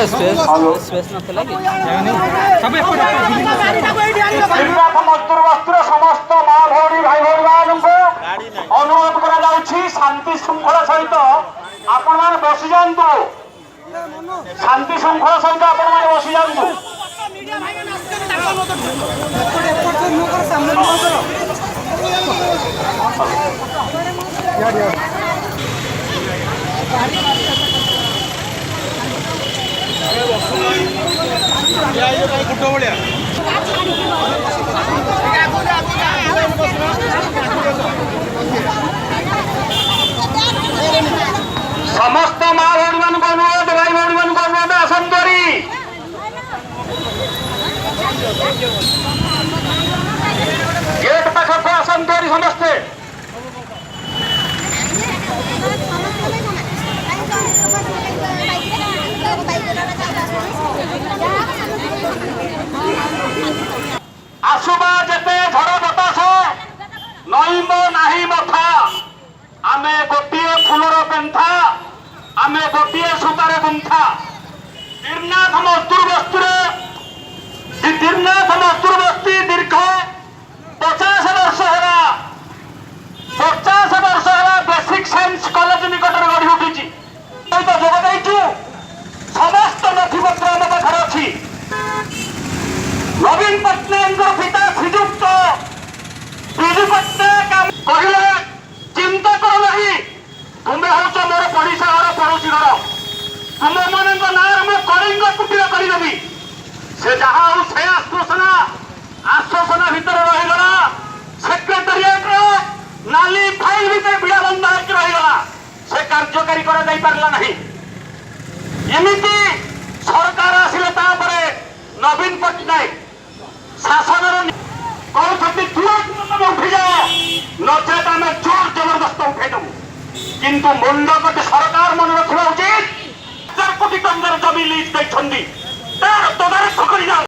space नथिला कि श्रीनाथ मजदूर बस्तीर समस्त माँ भौणी भाई भौणी मान अनुरोध करा शांति श्रृंखला सहित आपण मैंने बसी जातु शांति श्रृंखला सहित आपण मैंने बसी जातु समस्त माँ भौणी मान अनुरोध भाई भौणी मान अनुरोध आसंतरी गेट पाखक आसंतरी समस्ते आसुबा जेते झड़ बतास नईब नाही मथा आमे गोटे फुलर पेंथा आमे गोटे सूतार गुंथा तीर्नाथ मजदूर बस्ती दीर्घ 50 वर्ष है बेसिक साइंस कॉलेज निकट में गढ़ी उठी जोगदेचु समस्त नथिपत्र आम पाखे अच्छी नवीन पट्टनायक पिता श्रीजुक्त विजु पट्टनायक कहले चिंता कर नहीं तुम्हें हूँ मोर पड़ोसा घर पड़ोसी घर तुम मान ना मैं कलिंग कुटीर करदेवी से जहाँ हूँ से आश्वासन भितर रहीगला सेक्रेटेरिएट नाली फाइल भितर भिड़ा बंधा रहीगला से कार्यकारी करला नहीं एमती सरकार आसिले नवीन पट्टनायक शासन कहते तुरंत उठी जाओ नचेत आम जोर जबरदस्त उठेदेबू किंतु मुंड कटे सरकार मन रखा उचित 4 कोटी टंकार जमी लिज देखते तदारख कर